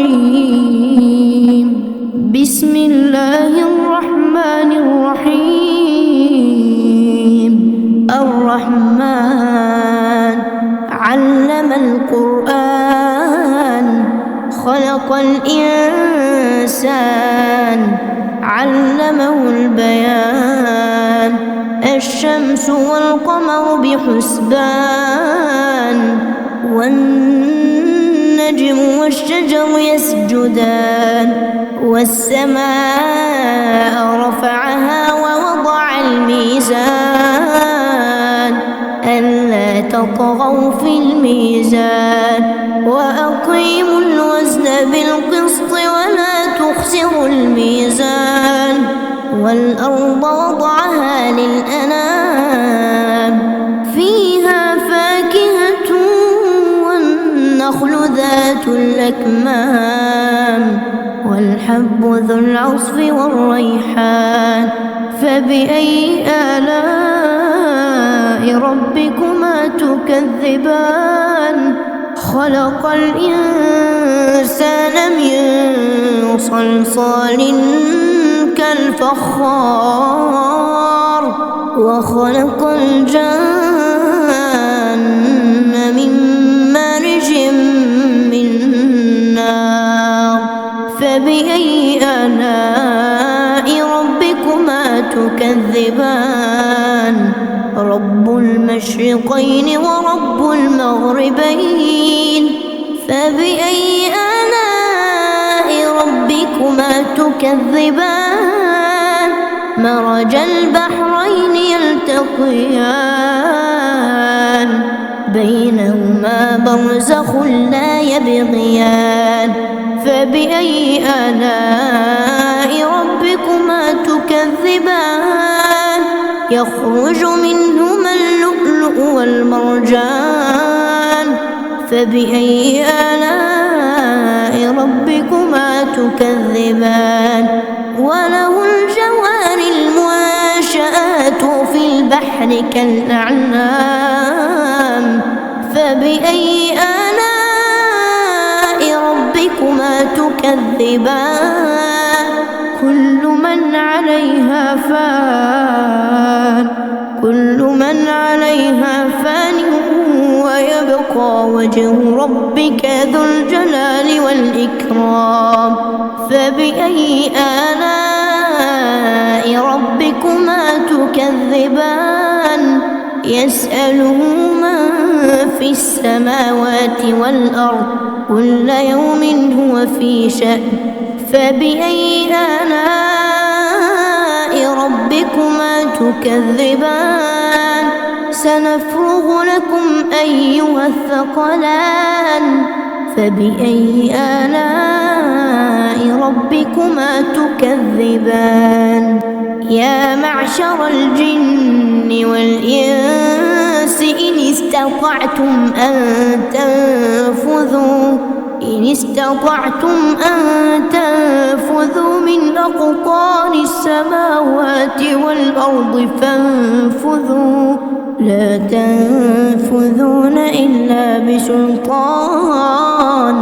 الرجيم. بسم الله الرحمن الرحيم. الرحمن علم القرآن خلق الإنسان علمه البيان. الشمس والقمر بحسبان والنجم والشجر يسجدان. والسماء رفعها ووضع الميزان ألا تطغوا في الميزان وأقيموا الوزن بالقسط ولا تخسروا الميزان. والأرض وضعها للأنام فيها فاكهة والنخل ذات الأكمام والحب ذو العصف والريحان. فبأي آلاء ربكما تكذبان؟ خلق الإنسان من صلصال كالفخار وخلق الجن من مارج من نار. فبأي آلاء ربكما تكذبان؟ رب المشرقين ورب المغربين. فبأي آلاء ربكما تكذبان؟ مرج البحرين يلتقيان بينهما برزخ لا يبغيان. فبأي آلاء ربكما تكذبان؟ يخرج منهما اللؤلؤ والمرجان. فبأي آلاء ربكما تكذبان؟ وله الجوار المنشآت في البحر كالأعلام. فبأي آلاء ربكما تكذبان؟ كل من عليها فان كل من عليها فان ويبقى وجه ربك ذو الجلال والإكرام. فبأي آلاء ربكما تكذبان؟ يسأله من في السماوات والأرض كل يوم هو في شأن. فبأي آلاء ربكما تكذبان؟ سنفرغ لكم أيها الثقلان. فبأي آلاء ربكما تكذبان؟ يا معشر الجن والإنس إن استطعتم أن تنفذوا من أقطار السماوات والأرض فانفذوا لا تنفذون إلا بسلطان.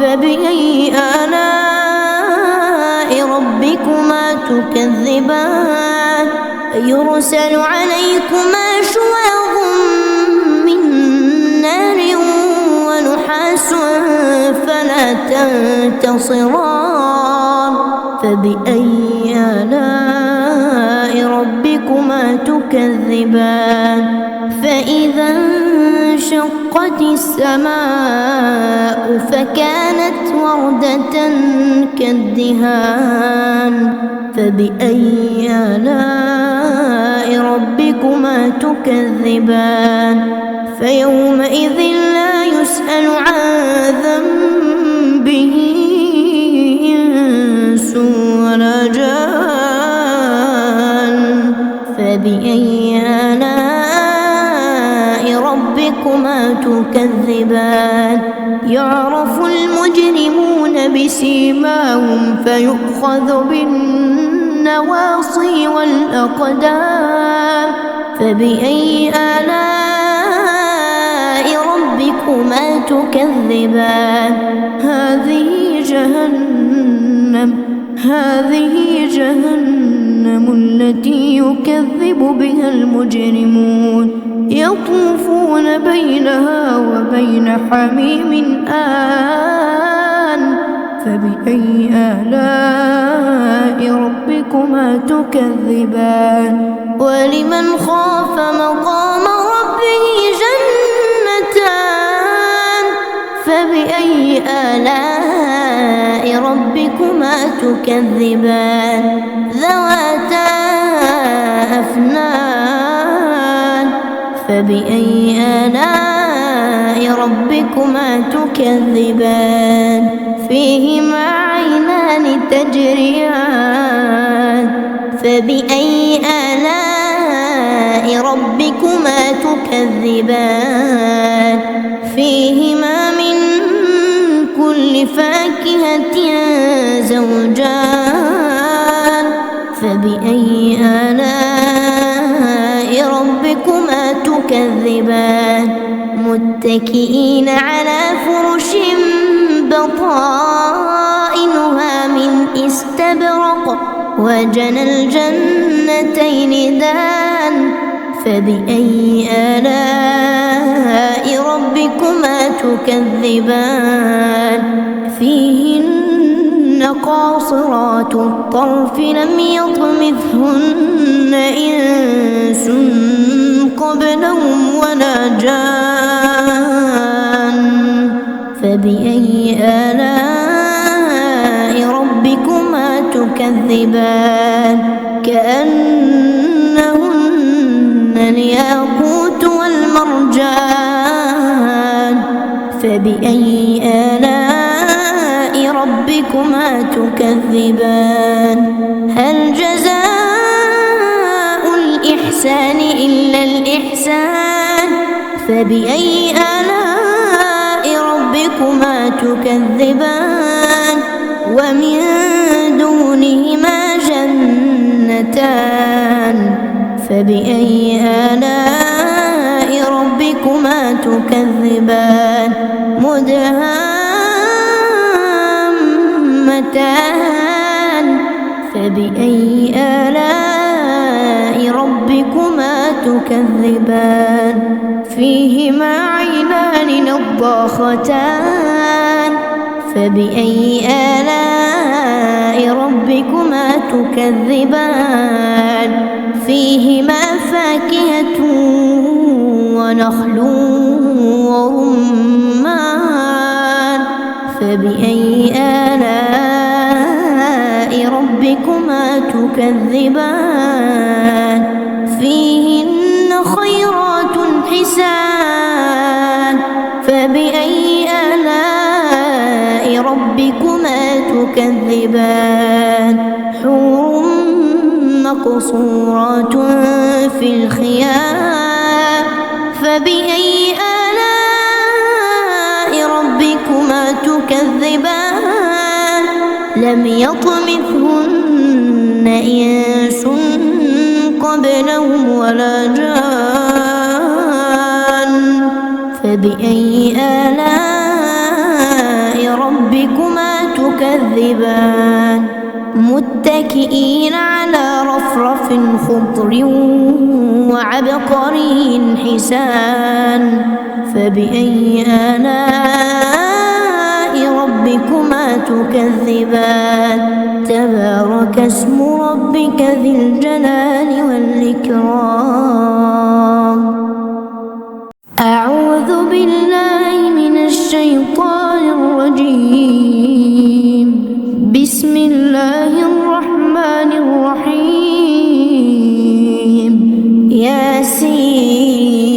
فبأي آلاء ربكما تكذبان؟ يرسل عليكما شواظ من نار ونحاس فلا تنتصران. فبأي آلاء ربكما تكذبان؟ فإذا انشقت السماء فكانت وردة كالدهان. فبأي آلاء ربكما تكذبان؟ فيومئذ لا يسأل عن ذنبه إنس ولا جان. فبأي آلاء ربكما تكذبان؟ يعرف المجرمون بسيماهم فيؤخذ بالنواصي والأقدام. فبأي آلاء ربكما تكذبان؟ هذه جهنم هذه جهنم التي يكذب بها المجرمون يطوفون بينها وبين حميم آن فبأي آلاء ربكما تكذبان ولمن خاف مقام ربه جنتان فبأي آلاء ربكما تكذبان ذواتا أفنان فبأي آلاء ربكما تكذبان فيهما عينان تجريان فبأي آلاء ربكما تكذبان فيهما من كل فاكهة زوجان فبأي آلاء ربكما تكذبان متكئين على فرش بطائنها من استبرق وجنى الجنتين دان فبأي آلاء ربكما تكذبان فيهن قاصرات الطرف لم يطمثهن إنس قبلهم ولا جان فبأي آلاء ربكما تكذبان كأنهن الياقوت والمرجان فبأي آلاء ربكما تكذبان هل جزاء الإحسان إلا الإحسان فبأي آلاء ربكما تكذبان ومن دونهما جنتان فبأي آلاء ربكما تكذبان مدهامتان فبأي آلاء ربكما تكذبان فيهما عينان نضاختان فبأي آلاء ربكما تكذبان فيهما فاكهة ونخل ورمان فبأي آلاء ربكما تكذبان فيهن خيرات حسان فبأي آلاء ربكما تكذبان حور مقصورات في الخيام فبأي آلاء ربكما تكذبان لم يطمثهن إنس قبلهم ولا جان فبأي آلاء ربكما تكذبان متكئين على رفرف خضر وعبقري حسان فبأي آلاء ربكما تكذبان تبارك اسم ربك ذي الجلال والإكرام أعوذ بالله من الشيطان الرجيم بسم الله الرحمن الرحيم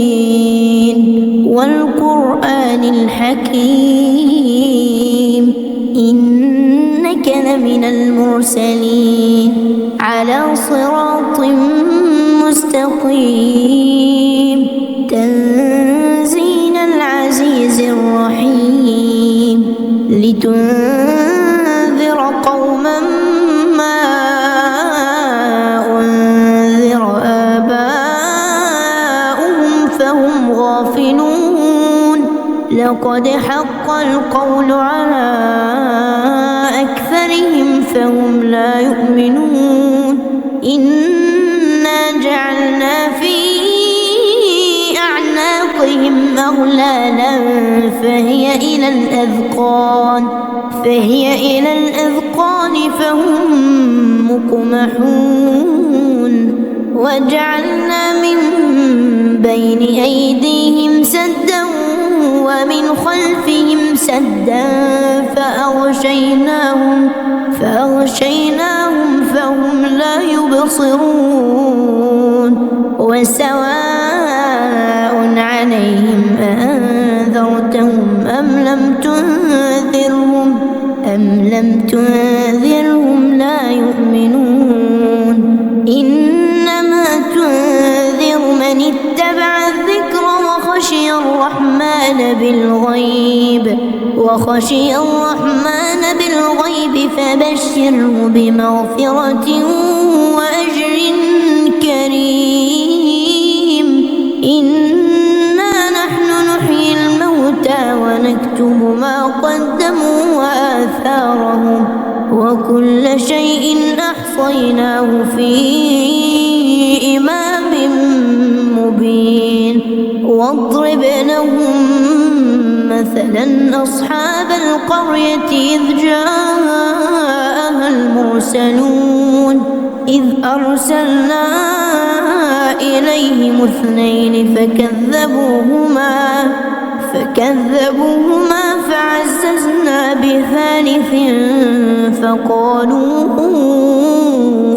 ياسين والقرآن الحكيم إنك لمن المرسلين على صراط مستقيم تنزيل العزيز الرحيم لتنذر قوما ما أنذر آباؤهم فهم غافلون لقد حق القول على آذانهم فهم لا يؤمنون إنا جعلنا في أعناقهم أغلالا فهي إلى الأذقان فهم مقمحون وجعلنا من بين أيديهم سدا ومن خلفهم سدا فأغشيناهم فهم لا يبصرون وسواء عليهم أأنذرتهم أم لم تنذرهم لا يؤمنون إنما تنذر من اتبع الذكر وخشي الرحمن بالغيب فبشره بمغفرة وأجر كريم إنا نحن نحيي الموتى ونكتب ما قدموا وآثارهم وكل شيء أحصيناه في إمام مبين واضرب لهم مثلا أصحاب القرية إذ جاءها المرسلون إذ أرسلنا إليهم 2 فكذبوهما فعززنا ب3 فقالوا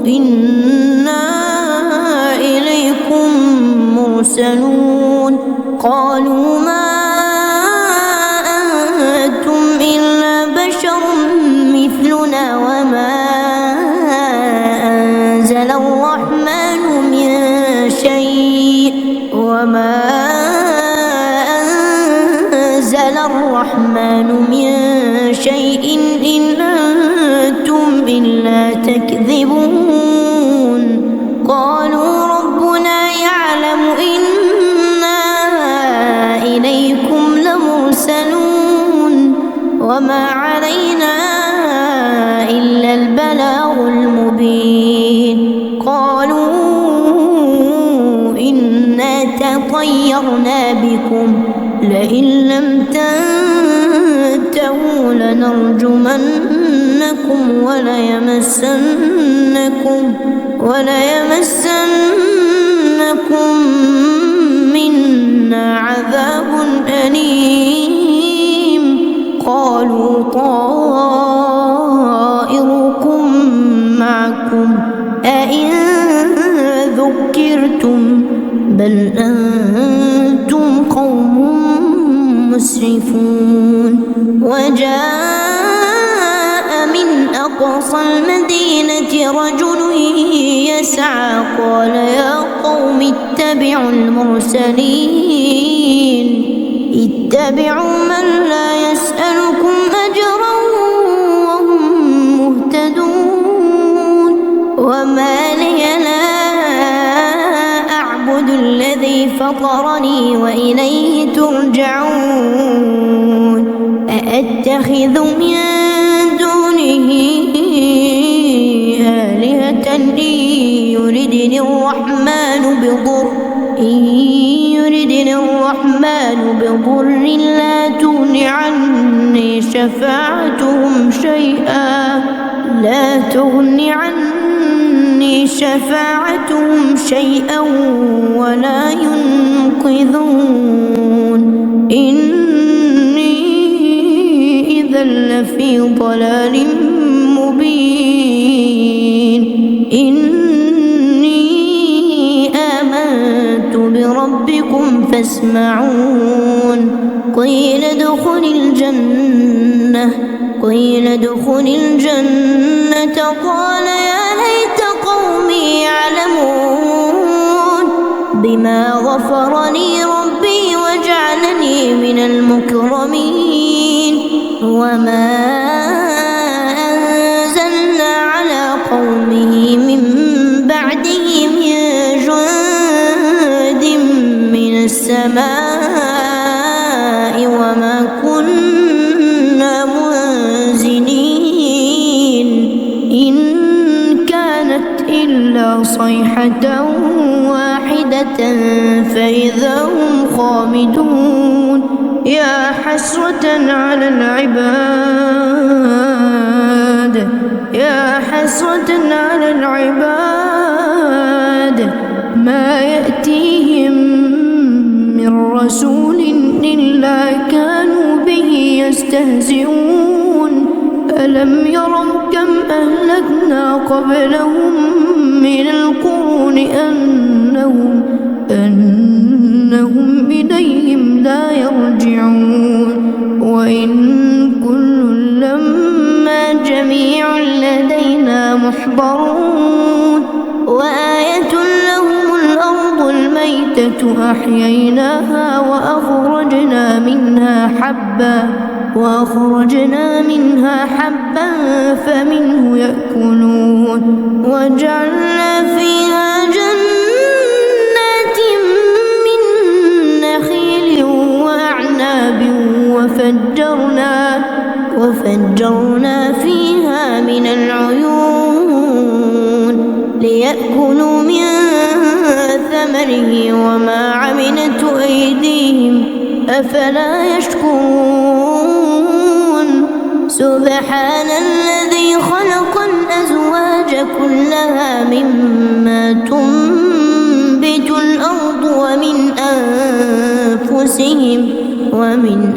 إنا إليكم مرسلون قالوا ما أنتم إلا بشر مثلنا وما أنزل الرحمن من شيء إن أنتم إلا تكذبون قالوا ربنا يعلم إنا إليكم لمرسلون وما علينا إلا البلاغ المبين قالوا إنا تطيرنا بكم لئن لم تنتهوا لنرجمنكم وليمسنكم منا عذاب أليم قالوا طائركم معكم أئن ذكرتم بل أنتم قوم مسرفون وجاء من أقصى المدينة رجل يسعى قال يا قوم اتبعوا من لا يسألكم أجرا وهم مهتدون وما لي لا أعبد الذي فطرني وإليه ترجعون أأتخذ من دونه آلهة إن يردني الرحمن بضر لا تغن عني شفاعتهم شيئا ولا ينقذون إني إذا لفي ضلال مبين إني آمنت بربكم فاسمعون قيل ادخل الجنة قال يا ليت قومي يعلمون بما غفر لي ربي وجعلني من المكرمين وما أنزلنا على قومه من بعده من جند من السماء وما كنا منزلين صيحة واحدة فإذا هم خامدون يا حسرة على العباد يا حسرة على العباد ما يأتيهم من رسول إلا كانوا به يستهزئون ألم يروا كم أهلكنا قبلهم من القرون أنهم إليهم لا يرجعون وإن كل لما جميع لدينا محضرون وآية لهم الأرض الميتة أحييناها وأخرجنا منها حبا فمنه يأكلون وجعلنا فيها جنات من نخيل وأعناب وفجرنا فيها من العيون ليأكلوا من ثمره وما عملته أيديهم أفلا يشكرون سبحان الذي خلق الأزواج كلها مما تنبت الأرض ومن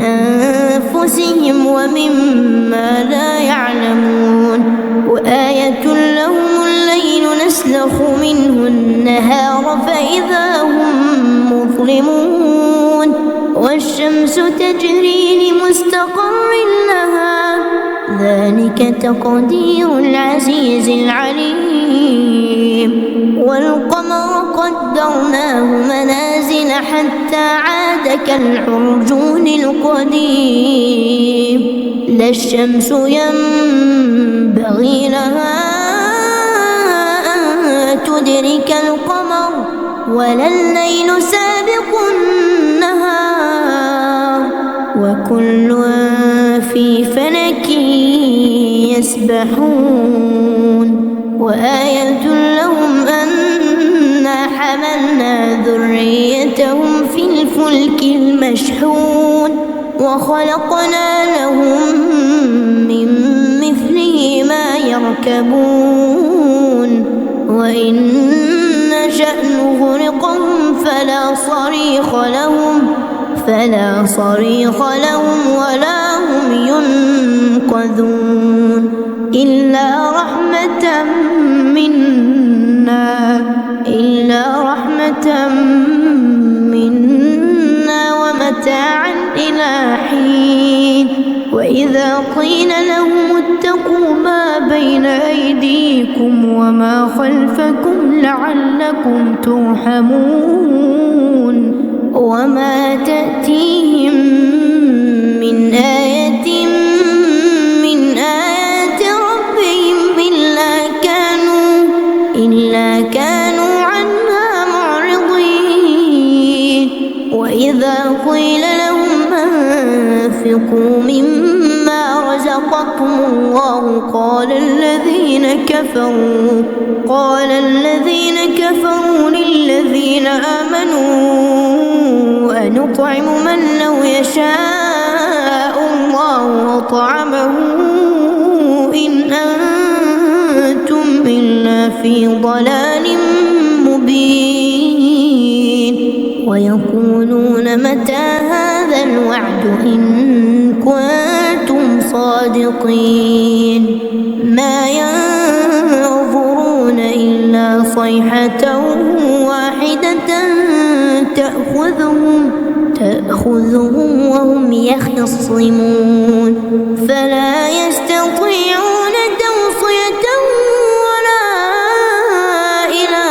أنفسهم ومما لا يعلمون وآية لهم الليل نسلخ منه النهار فإذا هم مظلمون والشمس تجري لمستقر لها ذلك تقدير العزيز العليم والقمر قدرناه منازل حتى عاد كالعرجون القديم لا الشمس ينبغي لها أن تدرك القمر ولا الليل سابق النهار وكل في فلك يسبحون وآية لهم أنا حملنا ذريتهم في الفلك المشحون وخلقنا لهم من مثله ما يركبون وإن نشأ نغرقهم فلا صريخ لهم ولا هم ينقذون إلا رحمة منا ومتاعا إلى حين وإذا قيل لهم اتقوا ما بين أيديكم وما خلفكم لعلكم ترحمون وما تأتيهم من آية من آيات ربهم إلا كانوا عنها معرضين وإذا قيل لهم أنفقوا مما رزقكم الله قال الذين كفروا للذين آمنوا أنطعم من لو يشاء الله وطعمه إن أنتم إلا في ضلال مبين ويقولون متى هذا الوعد إن كنتم صادقين ما ينظرون إلا صيحة واحدة تأخذهم وهم يخصمون فلا يستطيعون توصية ولا إلى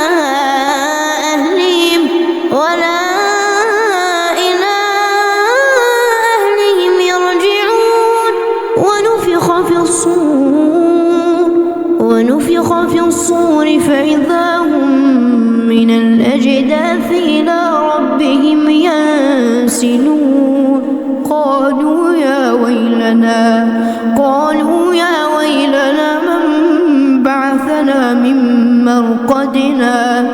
أهلهم يرجعون ونفخ في الصور فإذا هم من الأجداث إلى ربهم ينسلون قالوا يا ويلنا من بعثنا من مرقدنا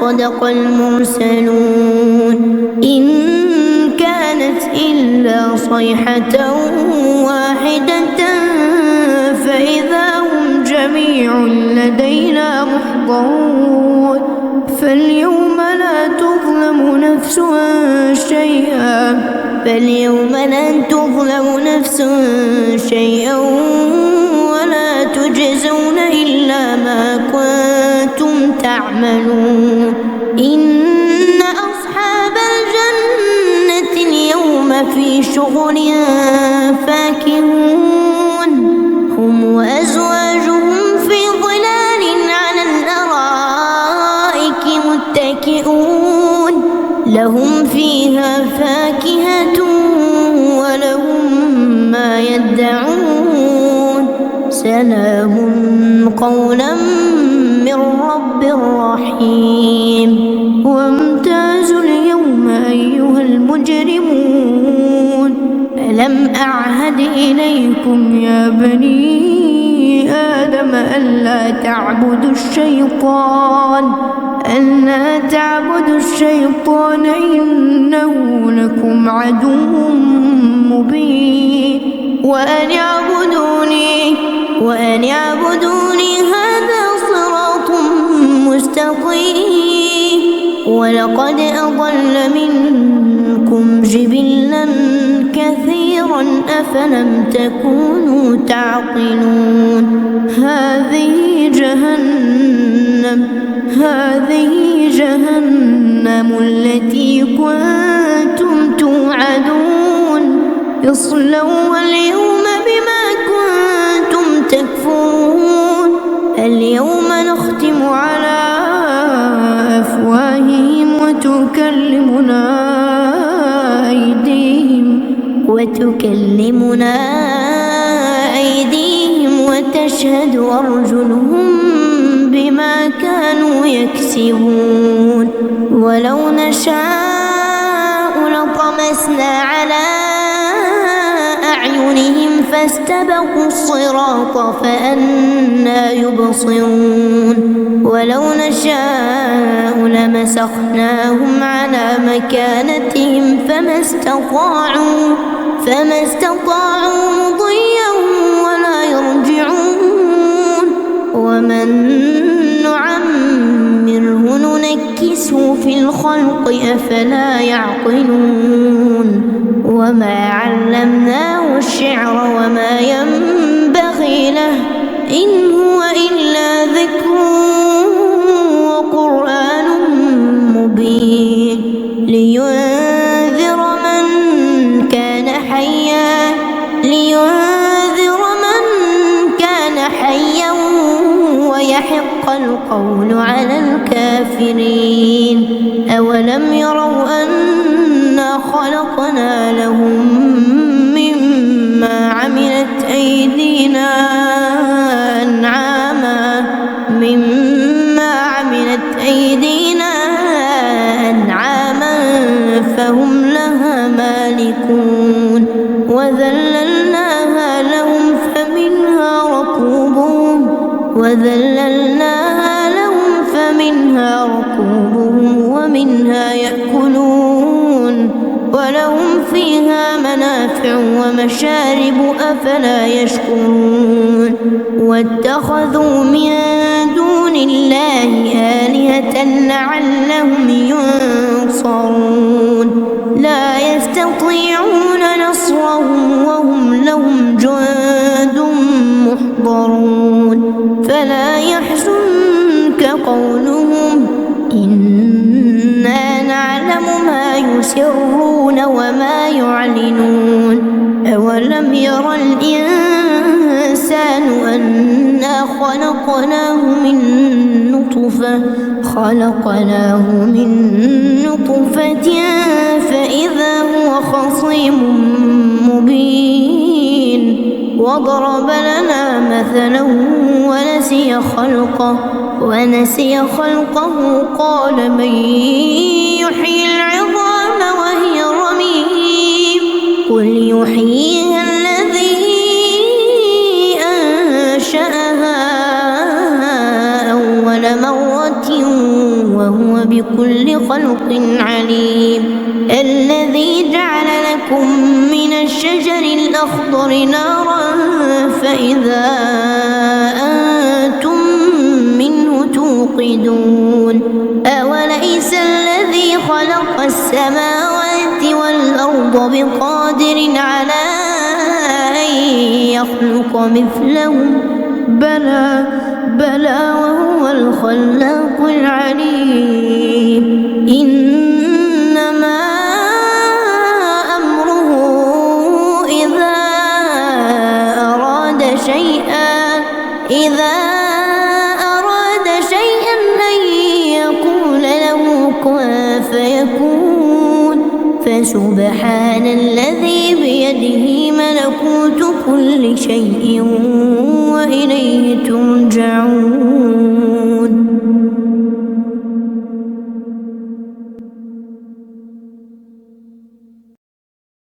صدق المرسلون إن كانت إلا صيحة واحدة فإذا هم جميع لدينا محضرون فاليوم لا تظلم نفس شيئا ولا تجزون إلا ما كنتم تعملون إن أصحاب الجنة اليوم في شغل فاكهون هم وأزواجهم في ظلال على الأرائك متكئون لهم فيها فاكهة ولهم ما يدعون سلام قولا من رب رحيم وامتازوا اليوم أيها المجرمون ألم أعهد إليكم يا بني آدم ألا تعبدوا الشيطان إنه لكم عدو مبين وأن اعبدوني هذا صراط مستقيم ولقد أضل منكم جبلا كثيرا أفلم تكونوا تعقلون هذه جهنم التي كنتم توعدون اصلوها اليوم بما كنتم تكفرون اليوم نختم على أفواههم وتكلمنا أيديهم وتشهد أرجلهم بما كانوا يكسبون ولو نشاء لطمسنا على أعينهم فاستبقوا الصراط فأنى يبصرون ولو نشاء لمسخناهم على مكانتهم فما استطاعوا مضيا ولا يرجعون ومن نعمره ننكسه في الخلق أفلا يعقلون وما علمناه الشعر وما ينبغي له إن هو إلا ذكر وقرآن مبين لينذر من كان حيا ويحق القول على الكافرين أولم يروا أنا خلقنا لهم مما عملت أيدينا أنعاما فهم لها مالكون وذللناها لهم فمنها ركوبهم ومنها يأكلون ولهم فيها منافع ومشارب أفلا يشكرون واتخذوا من دون الله آلهة لعلهم ينصرون لا يستطيعون نصرهم وهم لهم جند محضرون فلا يحزنك قولهم إنا نعلم ما يسرون وما يعلنون أولم ير الإنسان أنا خلقناه من نطفة فإذا هو خصيم مبين وضرب لنا مثلا ونسي خلقه قال من يحيي العظام وهي رميم قل يحييها الذي أنشأها أول مرة وهو خلق عليم الذي جعل لكم من الشجر الأخضر نارا فإذا أنتم منه توقدون أوليس الذي خلق السماوات والأرض بقادر على أن يخلق مثلهم بلى وهو الخلاق العليم إنما أمره إذا أراد شيئا أن يقول له كن فيكون فسبحان الذي بيده ملكوت كل شيء وإليه ترجعون.